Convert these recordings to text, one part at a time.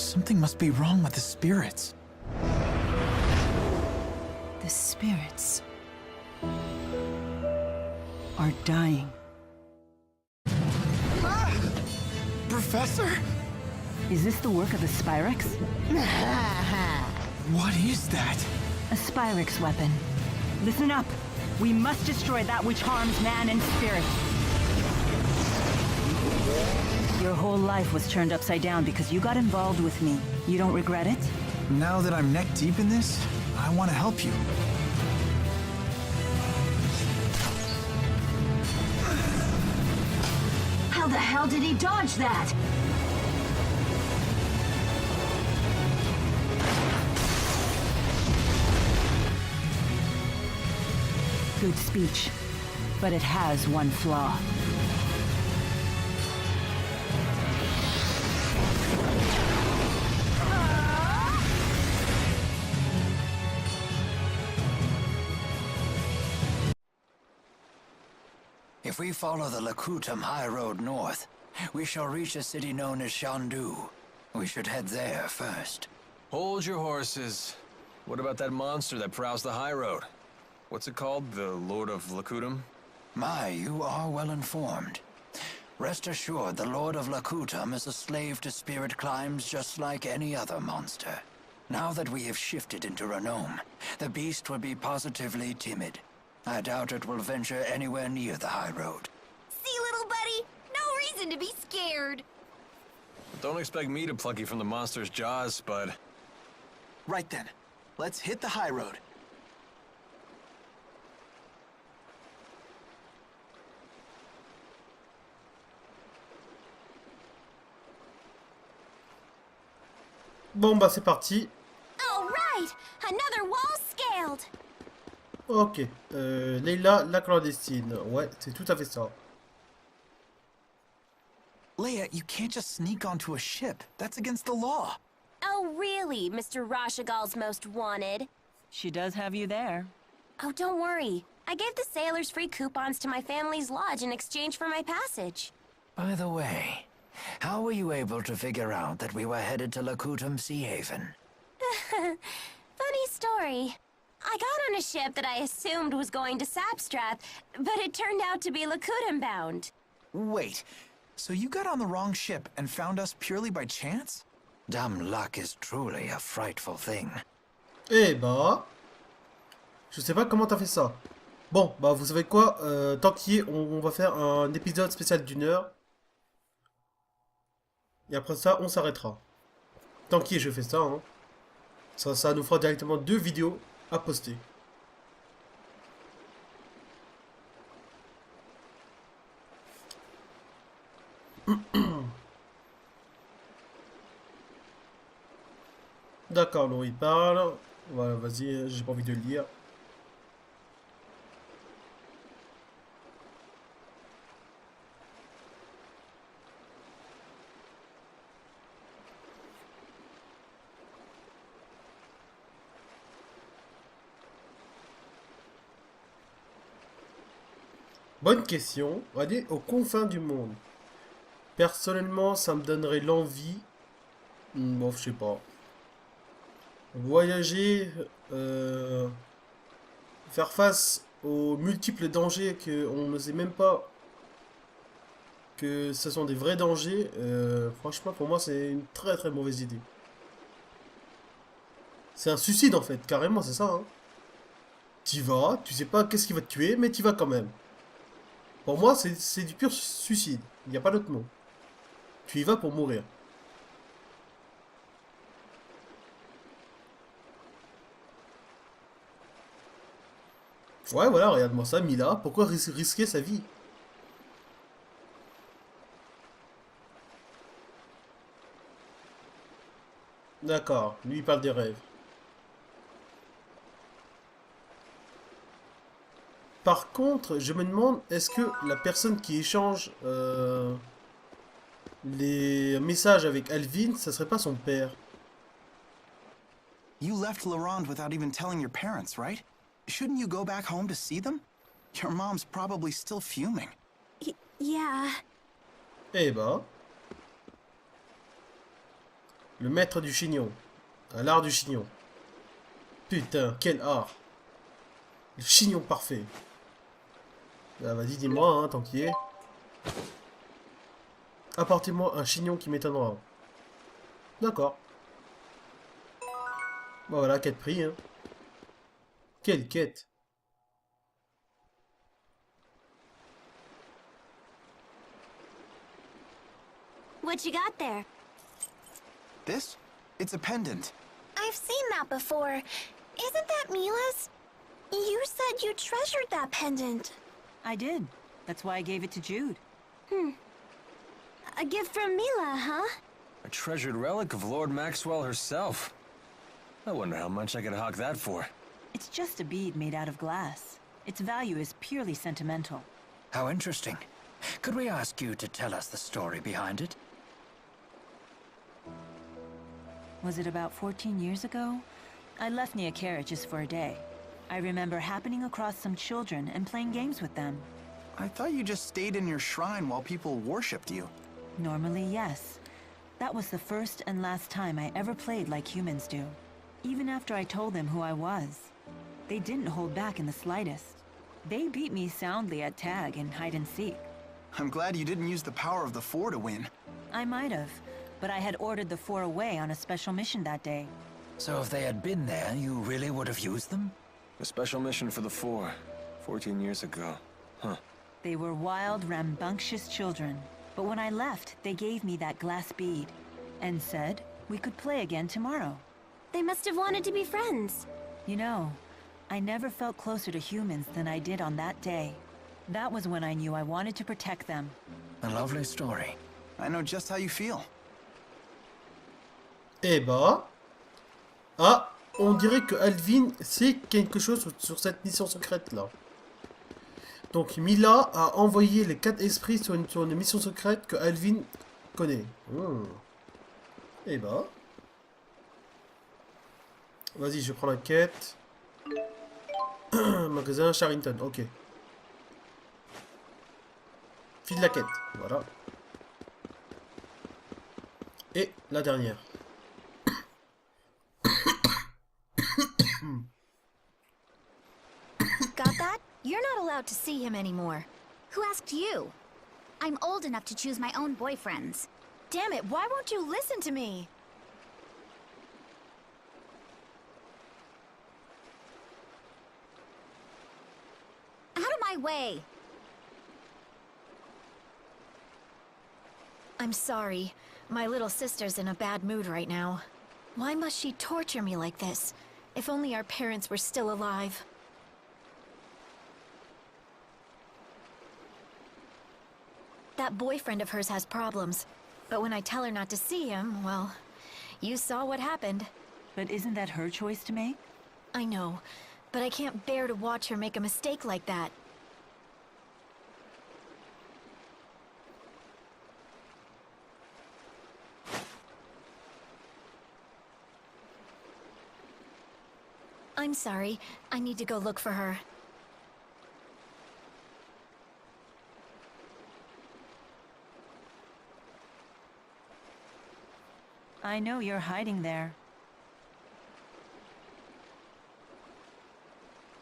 Something must be wrong with the spirits. The spirits are dying. Ah! Professor? Is this the work of the Spyrex? What is that? A Spyrex weapon. Listen up. We must destroy that which harms man and spirit. Your whole life was turned upside down because you got involved with me. You don't regret it? Now that I'm neck deep in this, I want to help you. How the hell did he dodge that? Good speech, but it has one flaw. If we follow the Lakutam High Road north, we shall reach a city known as Shandu. We should head there first. Hold your horses. What about that monster that prowls the high road? What's it called? The Lord of Lakutam? My, you are well informed. Rest assured, the Lord of Lakutam is a slave to spirit climbs just like any other monster. Now that we have shifted into Renome, the beast will be positively timid. I doubt it will venture anywhere near the high road. See, little buddy? No reason to be scared. Don't expect me to pluck you from the monster's jaws, Spud. Right then. Let's hit the high road. Bon bah c'est parti. All right, another wall scaled. Ok. Leila, la clandestine. Ouais, c'est tout à fait ça. Leia, you can't just sneak onto a ship. That's against the law. Oh, really, Mr. Rashugal's most wanted? She does have you there. Oh, don't worry. I gave the sailors free coupons to my family's lodge in exchange for my passage. By the way, how were you able to figure out that we were headed to Lakutam Sea Haven? Funny story. I got on a ship that I assumed was going to Sapstrath, but it turned out to be Lakutam bound. Wait, so you got on the wrong ship and found us purely by chance? Dumb luck is truly a frightful thing. Eh bah... Je sais pas comment t'as fait ça. Bon, bah vous savez quoi, tant qu'il y est, on va faire un épisode spécial d'1 heure. Et après ça, on s'arrêtera. Tant qu'il y est, je fais ça. Hein. Ça nous fera directement 2 vidéos à poster. D'accord, Laurie parle. Voilà, vas-y, j'ai pas envie de le lire. Bonne question. On va dire aux confins du monde. Personnellement, ça me donnerait l'envie. Bon, je sais pas. Voyager, faire face aux multiples dangers qu'on ne sait même pas que ce sont des vrais dangers. Franchement, pour moi, c'est une très très mauvaise idée. C'est un suicide en fait, carrément, c'est ça. Hein. T'y vas, tu sais pas qu'est-ce qui va te tuer, mais t'y vas quand même. Pour moi, c'est du pur suicide. Il n'y a pas d'autre mot. Tu y vas pour mourir. Ouais, voilà, regarde-moi ça, Milla. Pourquoi risquer sa vie? D'accord, lui il parle des rêves. Par contre, je me demande, est-ce que la personne qui échange les messages avec Alvin, ça serait pas son père? You left Laurent without even telling your parents, right? Shouldn't you go back home to see them? Your mom's probably still fuming. Yeah. Eh bah. Le maître du chignon. L'art du chignon. Putain, quel art. Le chignon parfait. Ah, vas-y, dis-moi, hein, tant qu'il y est. Apportez-moi un chignon qui m'étonnera. D'accord. Bon, voilà, quête pris, hein. Quelle quête? What you got there? This? It's a pendant. I've seen that before. Isn't that Milla's? You said you treasured that pendant. I did. That's why I gave it to Jude. A gift from Milla, huh? A treasured relic of Lord Maxwell herself. I wonder how much I could hawk that for. It's just a bead made out of glass. Its value is purely sentimental. How interesting. Could we ask you to tell us the story behind it? Was it about 14 years ago? I left Niakara just for a day. I remember happening across some children and playing games with them. I thought you just stayed in your shrine while people worshipped you. Normally, yes. That was the first and last time I ever played like humans do. Even after I told them who I was. They didn't hold back in the slightest. They beat me soundly at tag and hide and seek. I'm glad you didn't use the power of the Four to win. I might have, but I had ordered the four away on a special mission that day. So if they had been there, you really would have used them? A special mission for the Four, 14 years ago. Huh. They were wild, rambunctious children. But when I left, they gave me that glass bead and said we could play again tomorrow. They must have wanted to be friends. You know, I never felt closer to humans than I did on that day. That was when I knew I wanted to protect them. A lovely story. I know just how you feel. Eh bah... Ah, on dirait que Alvin sait quelque chose sur cette mission secrète là. Donc Milla a envoyé les 4 esprits sur une mission secrète que Alvin connaît. Eh bah... Vas-y, je prends la quête. Magasin Charrington, ok. File la quête, voilà. Et la dernière. Got that? You're not allowed to see him anymore. Who asked you? I'm old enough to choose my own boyfriends. Damn it, why won't you listen to me? Out of my way! I'm sorry. My little sister's in a bad mood right now. Why must she torture me like this? If only our parents were still alive. That boyfriend of hers has problems. But when I tell her not to see him, well, you saw what happened. But isn't that her choice to make? I know, but I can't bear to watch her make a mistake like that. I'm sorry. I need to go look for her. I know you're hiding there.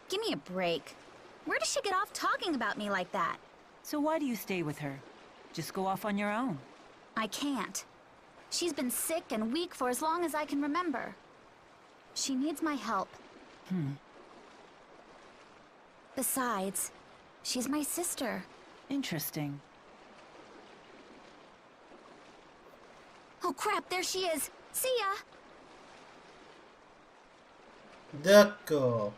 Give me a break. Where does she get off talking about me like that? So why do you stay with her? Just go off on your own. I can't. She's been sick and weak for as long as I can remember. She needs my help. Besides, she's my sister. Interesting. Oh crap, there she is. See ya! D'accord.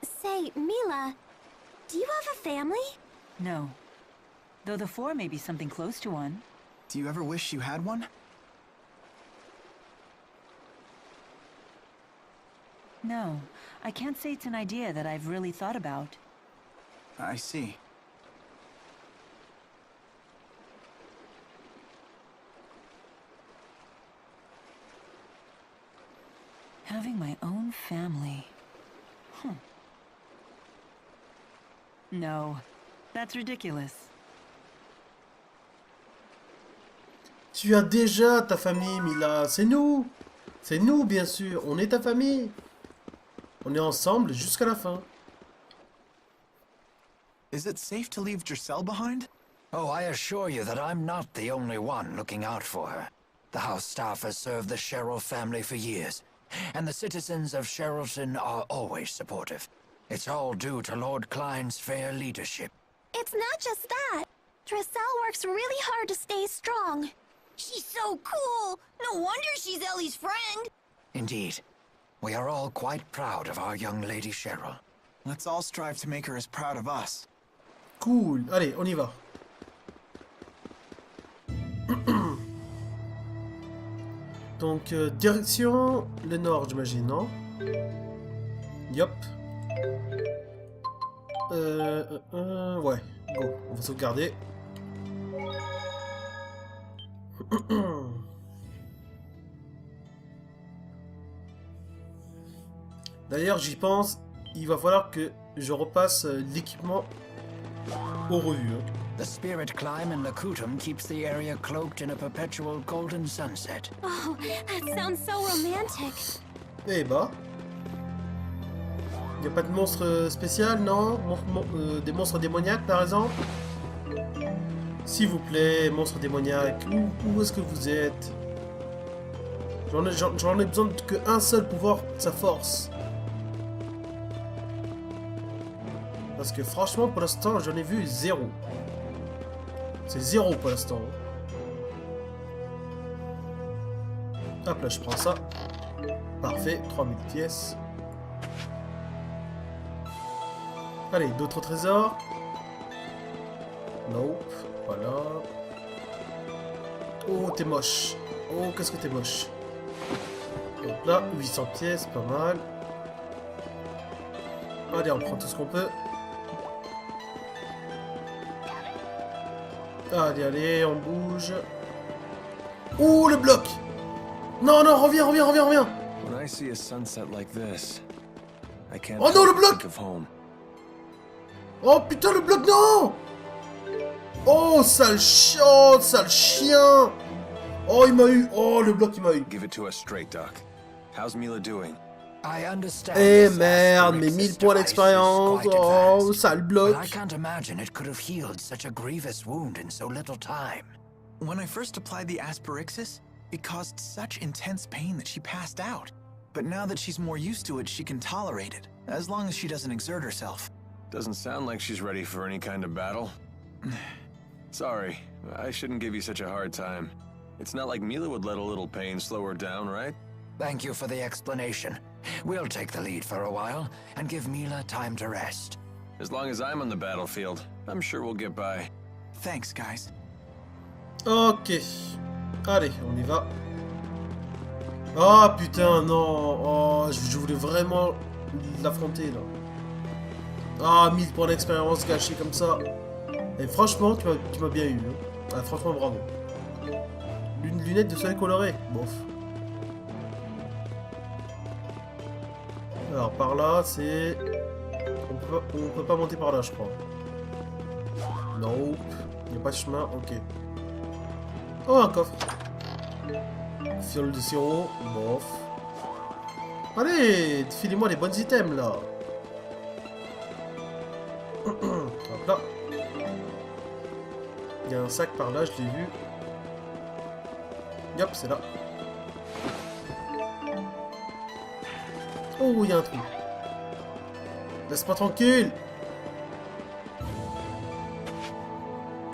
Say, Milla, do you have a family? No. Though the four may be something close to one. Do you ever wish you had one? No. I can't say it's an idea that I've really thought about. I see. Having my own family. No. That's ridiculous. Tu as déjà ta famille, Milla. C'est nous. C'est nous, bien sûr. On est ta famille. On est ensemble jusqu'à la fin. Is it safe to leave Giselle behind? Oh, I assure you that I'm not the only one looking out for her. The house staff has served the Sherrill family for years, and the citizens of Sherrilton are always supportive. It's all due to Lord Klein's fair leadership. It's not just that. Giselle works really hard to stay strong. She's so cool. No wonder she's Ellie's friend. Indeed. We are all quite proud of our young lady Sherrill. Let's all strive to make her as proud of us. Cool. Allez, on y va. Donc, direction le nord, j'imagine, non? Yup. Ouais, go. On va sauvegarder. D'ailleurs, j'y pense, il va falloir que je repasse l'équipement aux revues. Hein. The spirit climb in Lakutum keeps the area cloaked in a perpetual golden sunset. Oh, that sounds so romantic. Eh bah. Y a pas de monstre spécial, non? Des monstres démoniaques, par exemple? S'il vous plaît, monstre démoniaque, où est-ce que vous êtes? J'en ai besoin qu'un seul pouvoir, sa force. Parce que franchement, pour l'instant, j'en ai vu 0. C'est 0 pour l'instant. Hop là, je prends ça. Parfait, 3000 pièces. Allez, d'autres trésors. Nope, voilà. Oh, t'es moche. Oh, qu'est-ce que t'es moche. Hop là, 800 pièces, pas mal. Allez, on prend tout ce qu'on peut. Allez, allez, on bouge. Ouh, le bloc! Non, non, reviens. When I see a sunset like this, I can't Oh non, le bloc! think of home. Oh putain, le bloc, non! Oh, sale chien! Oh, il m'a eu. Oh, le bloc, il m'a eu. Give it to us straight, Doc. How's Milla doing? I understand. Eh this merde, mes asterisk 1000 points device is d'expérience. quite Oh, advanced, sale bloc. but I can't imagine it could have healed such a grievous wound in so little time. When I first applied the asperixis, it caused such intense pain that she passed out. But now that she's more used to it, she can tolerate it, as long as she doesn't exert herself. Doesn't sound like she's ready for any kind of battle. Sorry, I shouldn't give you such a hard time. It's not like Milla would let a little pain slow her down, right? Thank you for the explanation. We'll take the lead for a while and give Milla time to rest. As long as I'm on the battlefield, I'm sure we'll get by. Thanks, guys. Ok. Allez, on y va. Oh putain, non. Oh, je voulais vraiment l'affronter là. Ah, 1000 points d'expérience gâchés comme ça. Et franchement, tu m'as bien eu. Hein. Ah, franchement, bravo. Lunettes de soleil colorées. Bof. Alors, par là, c'est... On peut pas monter par là, je crois. Nope. Il n'y a pas de chemin, ok. Oh, un coffre. Fiole de sirop, bof. Allez, filez-moi les bons items, là. Hop là. Il y a un sac par là, je l'ai vu. Yop, c'est là. Oh, il y a un trou. Laisse-moi tranquille.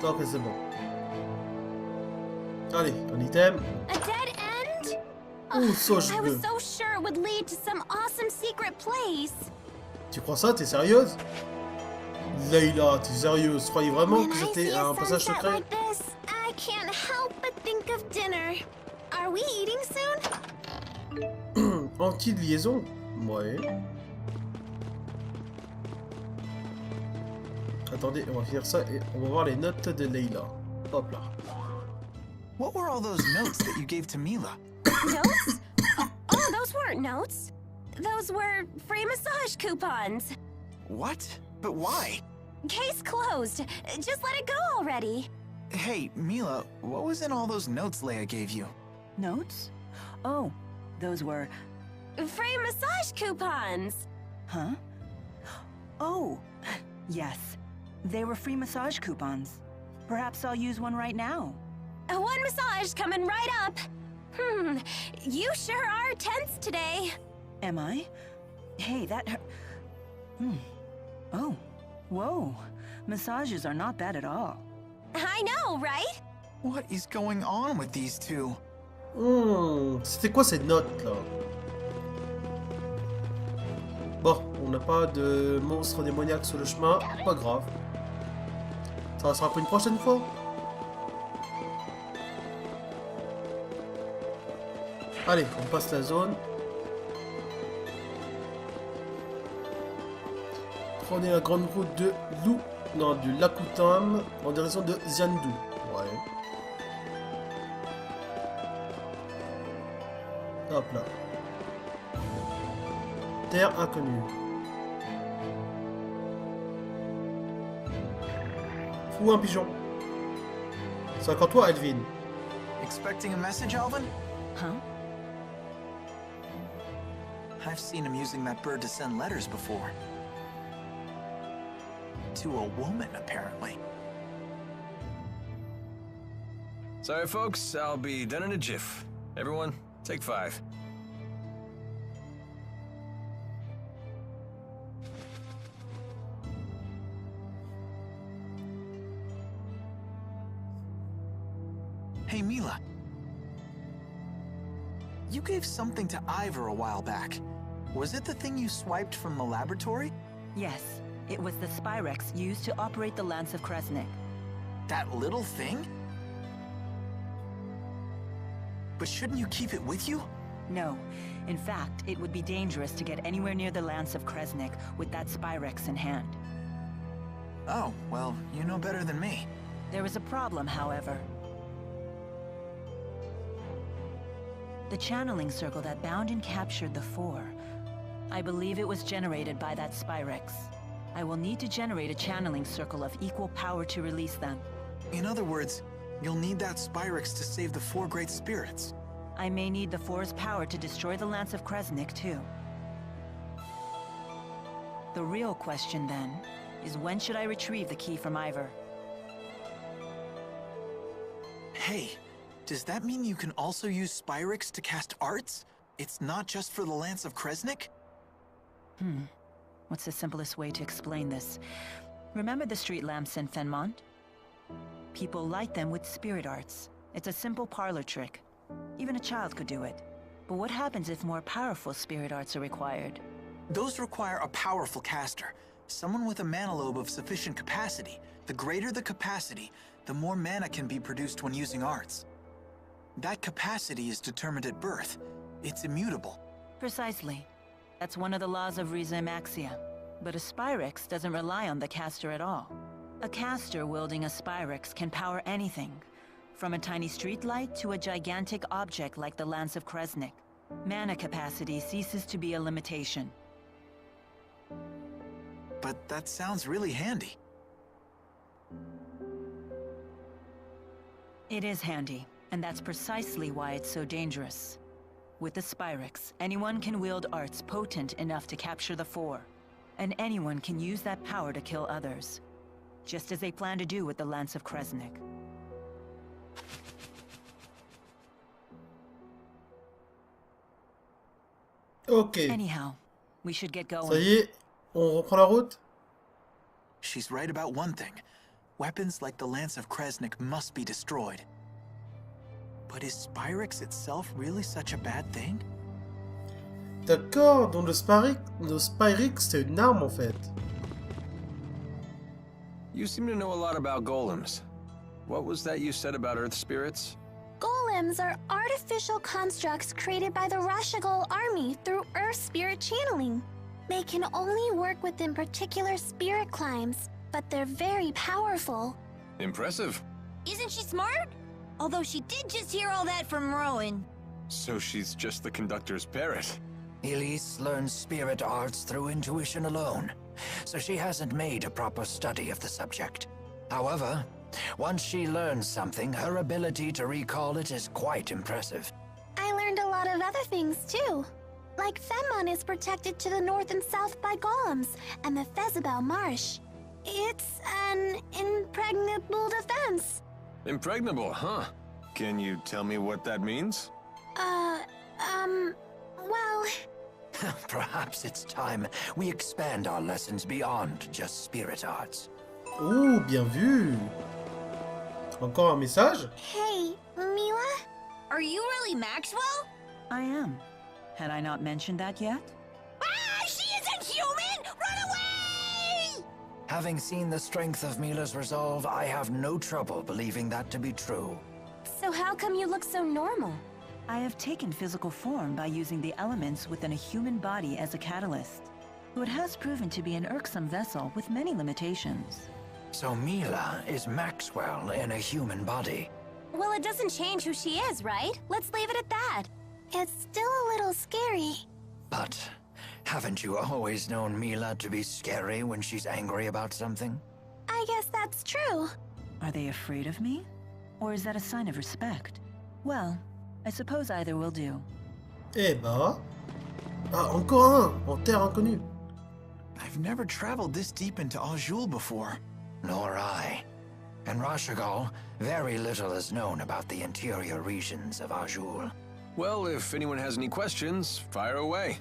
Ok, c'est bon. Allez, un item. A dead end? Oh, sauge I bleue. was so sure it would lead to some awesome secret place. Tu crois ça? T'es sérieuse? Leila, t'es sérieuse? Tu croyais vraiment When que I c'était see a un passage sunset secret? like this, I can't help but think of dinner. Are we eating soon? Anti-liaison? Ouais. Attendez, on va finir ça et on va voir les notes de Leila. Hop là. What were all those notes that you gave to Milla? Notes? Oh, those weren't notes. Those were free massage coupons. What? But why? Case closed. Just let it go already. Hey, Milla, what was in all those notes Leia gave you? Notes? Oh, those were... Free massage coupons! Huh? Oh, yes. They were free massage coupons. Perhaps I'll use one right now. One massage coming right up. You sure are tense today. Am I? Hey, that hurt. Oh, whoa. Massages are not bad at all. I know, right? What is going on with these two? C'était quoi cette note là? Bon, on n'a pas de monstre démoniaque sur le chemin, pas grave. Ça sera pour une prochaine fois. Allez, on passe la zone. Prenez la grande route de du Lakutam en direction de Xiandu. Ouais. Hop là. Terre inconnue. Fou un pigeon. C'est encore toi, Elvin. Expecting a message, Alvin? Huh? I've seen him using that bird to send letters before. To a woman, apparently. Sorry, folks. I'll be done in a jiff. Everyone, take 5. Hey, Milla. You gave something to Ivor a while back. Was it the thing you swiped from the laboratory? Yes, it was the Spyrex used to operate the Lance of Kresnik. That little thing? But shouldn't you keep it with you? No. In fact, it would be dangerous to get anywhere near the Lance of Kresnik with that Spyrex in hand. Oh, well, you know better than me. There was a problem, however. The channeling circle that bound and captured the Four. I believe it was generated by that Spyrex. I will need to generate a channeling circle of equal power to release them. In other words, you'll need that Spyrex to save the 4 great spirits. I may need the Four's power to destroy the Lance of Kresnik, too. The real question, then, is when should I retrieve the key from Ivor? Hey, does that mean you can also use Spyrex to cast arts? It's not just for the Lance of Kresnik? What's the simplest way to explain this? Remember the street lamps in Fenmont? People light them with spirit arts. It's a simple parlor trick. Even a child could do it. But what happens if more powerful spirit arts are required? Those require a powerful caster. Someone with a mana lobe of sufficient capacity. The greater the capacity, the more mana can be produced when using arts. That capacity is determined at birth. It's immutable. Precisely. That's one of the laws of Rieze Maxia. But a Spyrex doesn't rely on the caster at all. A caster wielding a Spyrex can power anything, from a tiny streetlight to a gigantic object like the Lance of Kresnik. Mana capacity ceases to be a limitation. But that sounds really handy. It is handy, and that's precisely why it's so dangerous. With the Spyrex, anyone can wield arts potent enough to capture the Four, and anyone can use that power to kill others, just as they plan to do with the Lance of Kresnik. Ok. Anyhow, we should get going. Ça y est, on reprend la route. She's right about one thing. Weapons like the Lance of Kresnik must be destroyed. But is Spyrex itself really such a bad thing? D'accord, donc le Spyrex, c'est une arme en fait. You seem to know a lot about golems. What was that you said about earth spirits? Golems are artificial constructs created by the Rashugal army through earth spirit channeling. They can only work within particular spirit climes, but they're very powerful. Impressive. Isn't she smart? Although she did just hear all that from Rowan. So she's just the conductor's parrot. Elise learns spirit arts through intuition alone, so she hasn't made a proper study of the subject. However, Once she learns something, her ability to recall it is quite impressive. I learned a lot of other things too. Like Femmon is protected to the north and south by golems, and the Fezabel Marsh. It's an impregnable defense. Impregnable, huh? Can you tell me what that means? Well... Perhaps it's time we expand our lessons beyond just spirit arts. Oh, bien vu. Encore un message? Hey, Milla? Are you really Maxwell? I am. Had I not mentioned that yet? Ah, she isn't human! Run away! Having seen the strength of Milla's resolve, I have no trouble believing that to be true. So how come you look so normal? I have taken physical form by using the elements within a human body as a catalyst. Though it has proven to be an irksome vessel with many limitations. So Milla is Maxwell in a human body. Well, it doesn't change who she is, right? Let's leave it at that. It's still a little scary. But haven't you always known Milla to be scary when she's angry about something? I guess that's true. Are they afraid of me? Or is that a sign of respect? Well, I suppose either will do. Eh bah... Ah, encore un, en terre inconnue. I've never traveled this deep into Azul before. Nor I. In Rashugal, very little is known about the interior regions of Azul. Well, if anyone has any questions, fire away.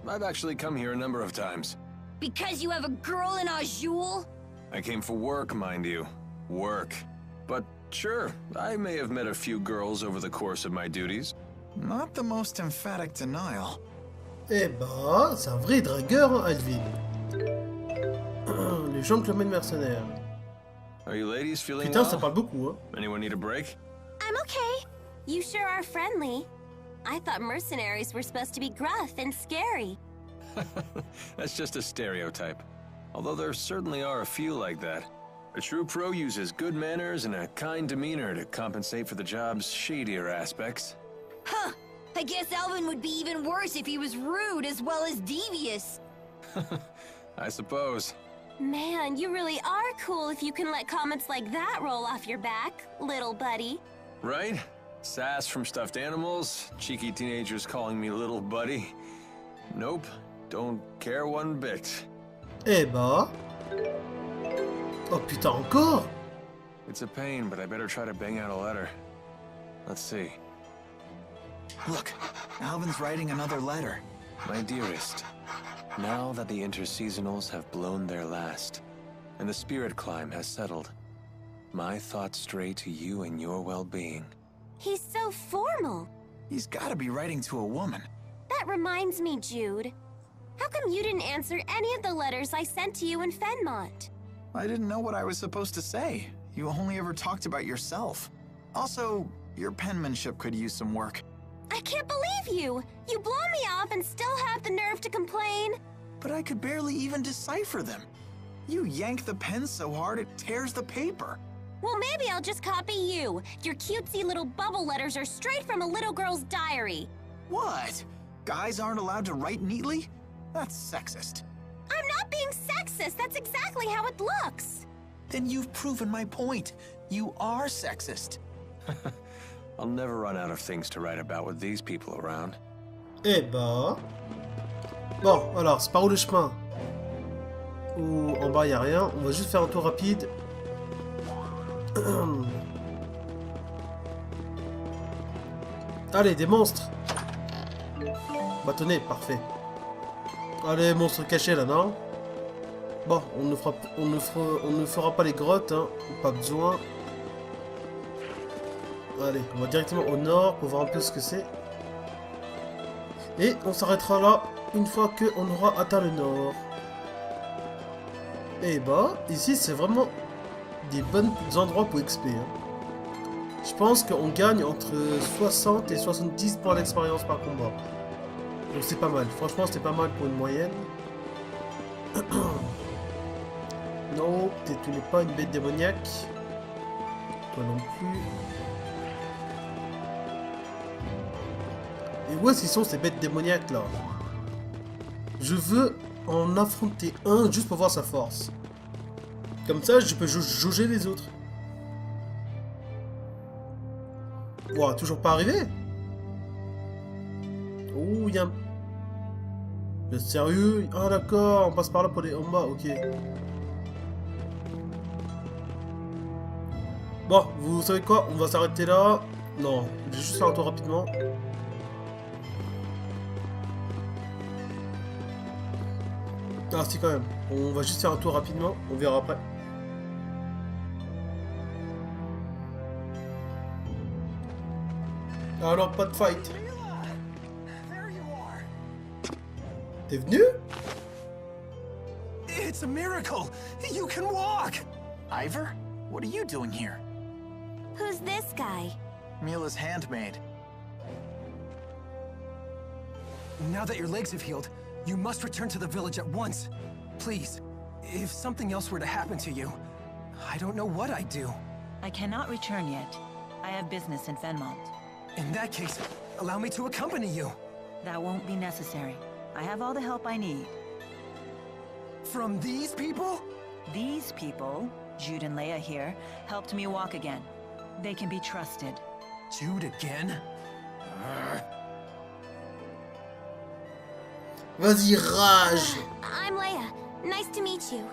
I've actually come here a number of times. Because you have a girl in Azul? I came for work, mind you. Work. But sure, I may have met a few girls over the course of my duties. Not the most emphatic denial. Eh bah, c'est un vrai dragueur, hein, Alvin. Le gentleman mercenaire. Are you ladies feeling Putain, well? ça parle beaucoup, hein. Anyone need a break? I'm okay. You sure are friendly. I thought mercenaries were supposed to be gruff and scary. That's just a stereotype. Although there certainly are a few like that. A true pro uses good manners and a kind demeanor to compensate for the job's shadier aspects. Huh. I guess Alvin would be even worse if he was rude as well as devious. I suppose. Man, you really are cool if you can let comments like that roll off your back, little buddy. Right? Sass from stuffed animals, cheeky teenagers calling me little buddy. Nope, don't care one bit. Eh bah... Oh putain, encore? It's a pain, but I better try to bang out a letter. Let's see. Look, Alvin's writing another letter. My dearest, now that the interseasonals have blown their last, and the spirit climb has settled, my thoughts stray to you and your well-being. He's so formal. He's gotta be writing to a woman. That reminds me, Jude. How come you didn't answer any of the letters I sent to you in Fenmont? I didn't know what I was supposed to say. You only ever talked about yourself. Also, your penmanship could use some work. I can't believe you! You blow me off and still have the nerve to complain? But I could barely even decipher them. You yank the pen so hard it tears the paper. Well, maybe I'll just copy you. Your cutesy little bubble letters are straight from a little girl's diary. What? Guys aren't allowed to write neatly? That's sexist. I'm not being sexist. That's exactly how it looks. Then you've proven my point. You are sexist. I'll never run out of things to write about with these people around. Eh bah... Bon, alors, c'est par où le chemin? Ou en bas, y a rien. On va juste faire un tour rapide. Allez, des monstres. Bâtonnet, parfait. Allez, monstres cachés là, non? Bon, on ne fera pas les grottes, hein. Pas besoin. Allez, on va directement au nord pour voir un peu ce que c'est. Et on s'arrêtera là une fois qu'on aura atteint le nord. Et bah, ici c'est vraiment des bons endroits pour XP. Hein. Je pense qu'on gagne entre 60 et 70 points d'expérience par combat. Donc c'est pas mal. Franchement, c'est pas mal pour une moyenne. Non, tu n'es pas une bête démoniaque. Toi non plus. Et où est-ce qu'ils sont ces bêtes démoniaques là? Je veux en affronter un juste pour voir sa force. Comme ça, je peux jauger les autres. Ouah, toujours pas arrivé. Oh, il y a un... Vous êtes sérieux? Ah d'accord, on passe par là pour aller en bas, ok. Bon, vous savez quoi? On va s'arrêter là. Non, je vais juste faire un tour rapidement. Ah si quand même, on va juste faire un tour rapidement, on verra après. Alors pas de fight. T'es venu? It's a miracle! You can walk! Ivor, what are you doing here? Who's this guy? Milla's handmaid. Now that your legs have healed, you must return to the village at once. Please, if something else were to happen to you, I don't know what I'd do. I cannot return yet. I have business in Fenmont. In that case, allow me to accompany you. That won't be necessary. I have all the help I need. From these people? These people, Jude and Leia here, helped me walk again. They can be trusted. Jude again? Vas-y, rage! I'm Leia. Nice to meet you.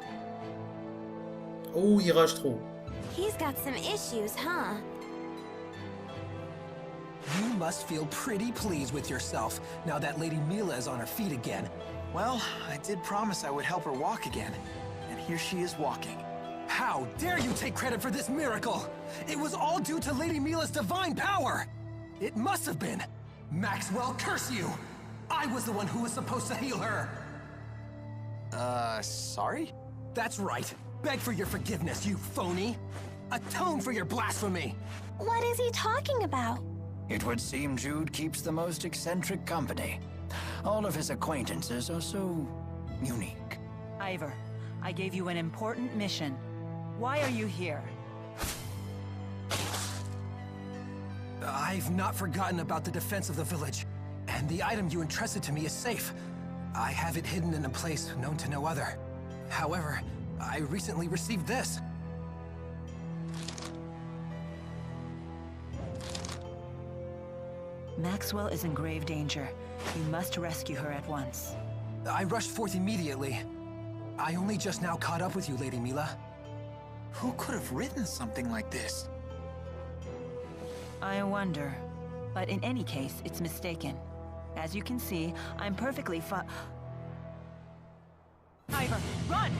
Oh, il rage trop. He's got some issues, huh? You must feel pretty pleased with yourself, now that Lady Milla is on her feet again. Well, I did promise I would help her walk again, and here she is walking. How dare you take credit for this miracle? It was all due to Lady Milla's divine power! It must have been. Maxwell, curse you! I was the one who was supposed to heal her! Sorry? That's right. Beg for your forgiveness, you phony! Atone for your blasphemy! What is he talking about? It would seem Jude keeps the most eccentric company. All of his acquaintances are so unique. Ivor, I gave you an important mission. Why are you here? I've not forgotten about the defense of the village, and the item you entrusted to me is safe. I have it hidden in a place known to no other. However, I recently received this. Maxwell is in grave danger. You must rescue her at once. I rushed forth immediately. I only just now caught up with you, Lady Milla. Who could have written something like this? I wonder. But in any case, it's mistaken. As you can see, I'm perfectly Ivor, run!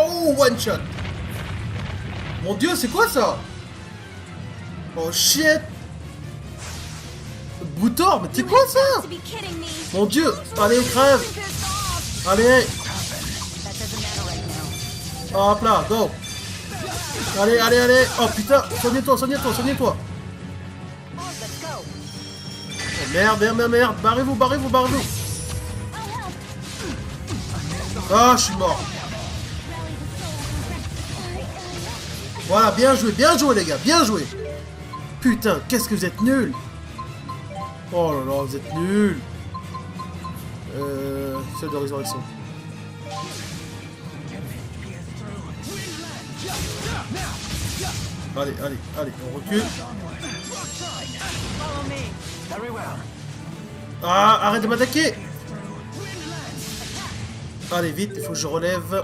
Oh, one shot! Mon dieu, c'est quoi ça? Oh shit! Boutor, mais c'est quoi ça? Mon dieu! Allez, crève! Allez! Hop là, go! Allez, allez, allez! Oh putain! Soignez-toi, soignez-toi, soignez-toi! Oh, merde, merde, merde, merde! Barrez-vous, barrez-vous, barrez-vous! Ah, je suis mort! Voilà, bien joué les gars, bien joué. Putain, qu'est-ce que vous êtes nuls. Oh là là, vous êtes nuls. Celle de résurrection. Allez, allez, allez, on recule. Ah, arrête de m'attaquer. Allez, vite, il faut que je relève.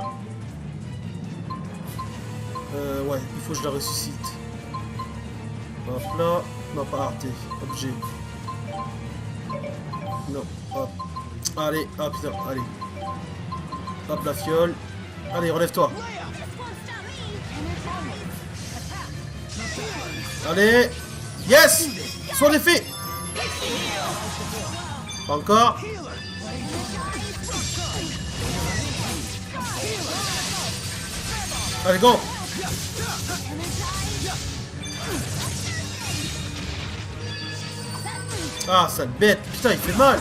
Ouais, il faut que je la ressuscite. Hop là. Non, pas arté. Objet. Non, hop. Allez, hop, putain, allez. Hop, la fiole. Allez, relève-toi. Allez. Yes. Son effet. Encore. Allez, go. Ah, sale bête. Putain, il fait mal.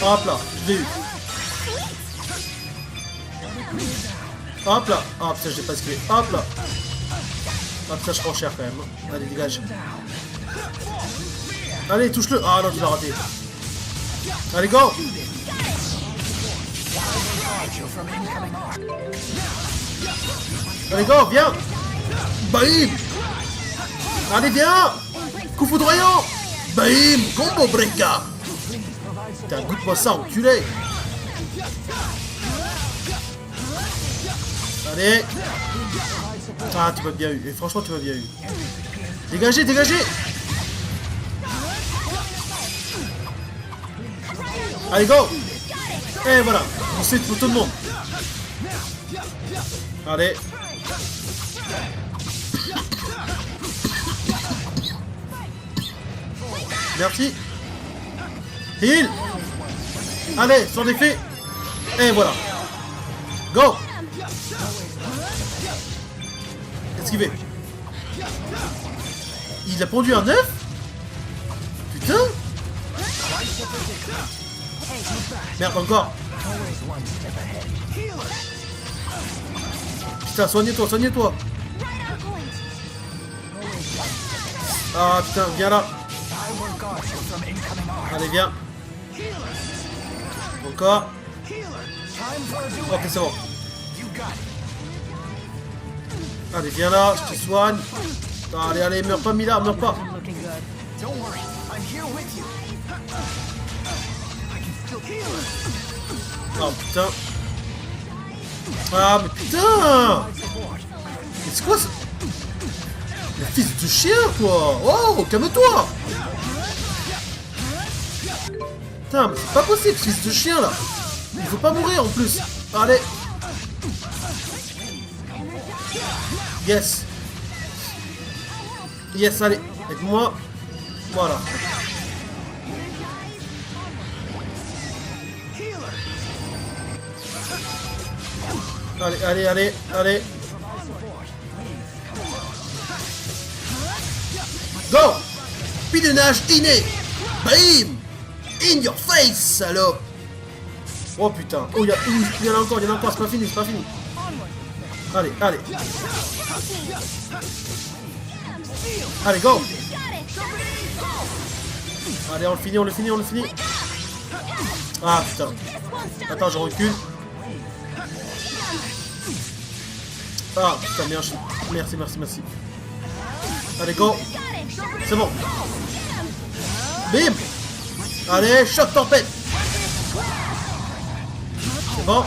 Hop là, je l'ai eu. Hop là. Ah putain, je l'ai pas esquivé. Hop là. Ah putain, je prends cher quand même. Allez, dégage. Allez, touche-le. Ah non, tu l'as raté. Allez, go. Allez, go, viens. Bim. Allez, viens. Coup foudroyant. Bim. Combo breaka. Putain, goûte-moi ça, enculé. Allez. Ah, tu m'as bien eu. Et franchement, tu m'as bien eu. Dégagez, dégagez. Allez, go. Et voilà. On sait pour tout le monde. Allez. Merci. Heal. Allez, sans défait. Et voilà. Go. Esquiver. Il a pondu un œuf. Putain. Merde, encore. Putain, soignez-toi, soignez-toi. Ah putain, viens là. Allez, viens. Encore. Ok, c'est bon. Allez, viens là, je te soigne. Allez, allez, meurs pas, Milla, meurs pas. Oh putain. Ah, mais putain. Mais c'est quoi ça? Le fils de chien, quoi. Oh, calme-toi. Putain, mais c'est pas possible, fils de chien, là. Il faut pas mourir, en plus. Allez. Yes. Yes, allez. Aide-moi. Voilà. Allez, allez, allez, allez. Go. Pilonnage inné. Bam. In your face, salope. Oh putain. Oh, il y en a encore, c'est pas fini, c'est pas fini. Allez, allez. Allez, go. Allez, on le finit, on le finit, on le finit. Ah putain. Attends, je recule. Ah putain, merci. Merci, merci, merci. Allez, go. C'est bon. Bim. Allez, choc tempête. C'est bon.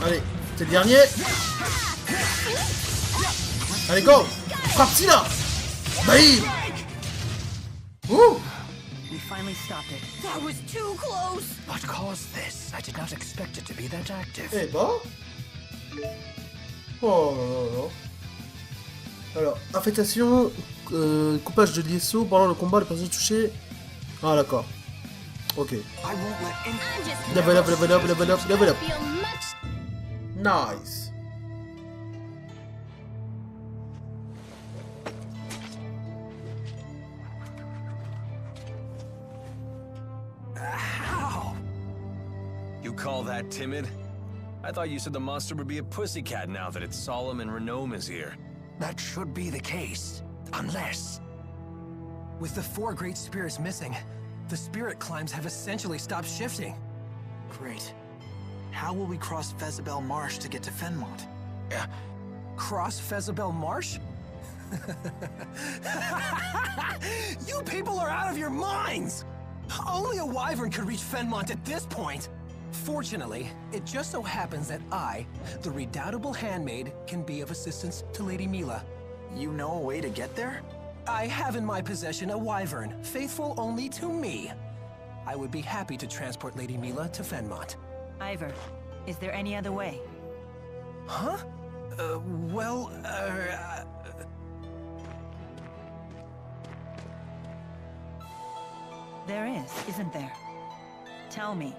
Allez, c'est le dernier. Allez, go. Parti là. Bam. Ouh. We finally stopped it. That was too close! What caused this? I did not expect it to be that active. Eh ben. Oh là là. Alors, affectation, coupage de liesseau, pendant le combat, les personnes touchées. Ah d'accord. Ok. Level up, level up, level up, level up. Nice. You call that timid? I thought you said the monster would be a pussycat now that its solemn and renown is here. That should be the case, unless... With the 4 great spirits missing, the spirit climbs have essentially stopped shifting. Great. How will we cross Fezabel Marsh to get to Fenmont? Cross Fezabel Marsh? You people are out of your minds! Only a wyvern could reach Fenmont at this point! Fortunately, it just so happens that I, the redoubtable handmaid, can be of assistance to Lady Milla. You know a way to get there? I have in my possession a wyvern, faithful only to me. I would be happy to transport Lady Milla to Fenmont. Ivor, is there any other way? Huh? There is, isn't there? Tell me.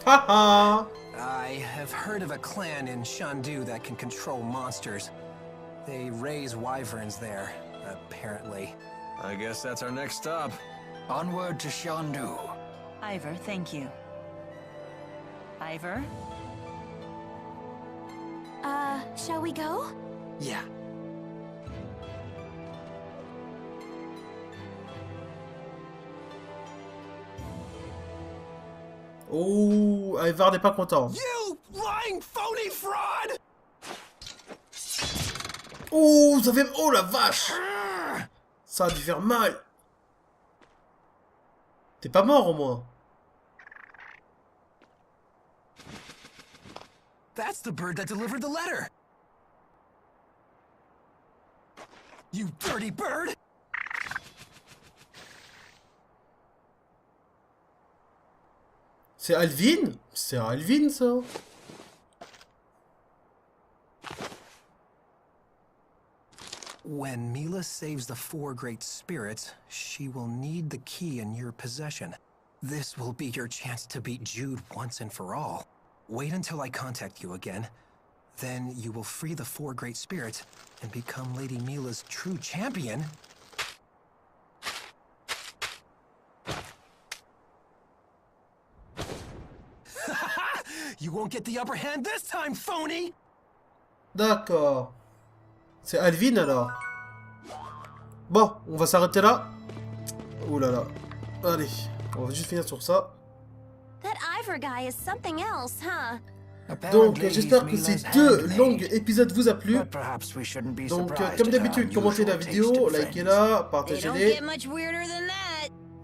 Haha. I have heard of a clan in Shandu that can control monsters. They raise wyverns there, apparently. I guess that's our next stop. Onward to Shandu. Ivor, thank you. Ivor? Shall we go? Yeah. Oh, Ivar n'est pas content. You lying phony fraud! Oh, ça fait... Oh la vache! Ça a dû faire mal. T'es pas mort au moins. That's the bird that delivered the letter. You dirty bird! C'est Alvin? C'est Alvin ça? When Milla saves the four great spirits, she will need the key in your possession. This will be your chance to beat Jude once and for all. Wait until I contact you again. Then you will free the four great spirits and become Lady Milla's true champion. You won't get the upper hand this time, phony! D'accord. C'est Alvin alors. Bon, on va s'arrêter là. Ouh là là. Allez, on va juste finir sur ça. That Ivor guy is something else, huh? Donc j'espère que ces deux longs épisodes vous a plu. Donc comme d'habitude, commentez la vidéo, likez-la, partagez-les.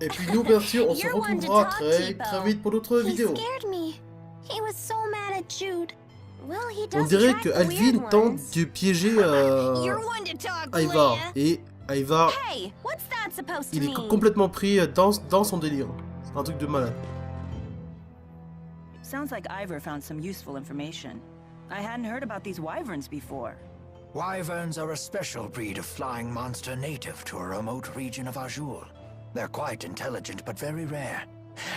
Et puis nous bien sûr, on se retrouvera très vite pour d'autres vidéos. On dirait que Alvin tente de piéger Ivar. Et Ivar, il est complètement pris dans son délire. C'est un truc de malade. Sounds like Ivor found some useful information. I hadn't heard about these wyverns before. Wyverns are a special breed of flying monster native to a remote region of Azul. They're quite intelligent but very rare,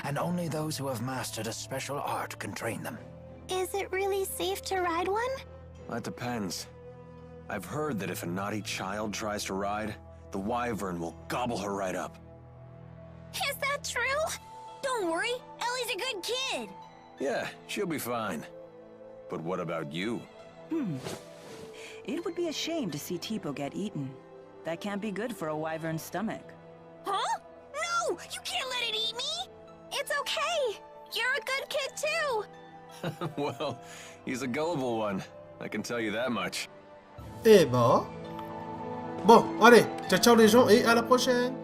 and only those who have mastered a special art can train them. Is it really safe to ride one? That depends. I've heard that if a naughty child tries to ride, the wyvern will gobble her right up. Is that true? Don't worry, Ellie's a good kid. Yeah, she'll be fine. But what about you? It would be a shame to see Tipo get eaten. That can't be good for a wyvern's stomach. Huh? No! You can't let it eat me! It's okay! You're a good kid too! Well, he's a gullible one. I can tell you that much. Eh bah... Bon, allez, ciao ciao les gens et à la prochaine!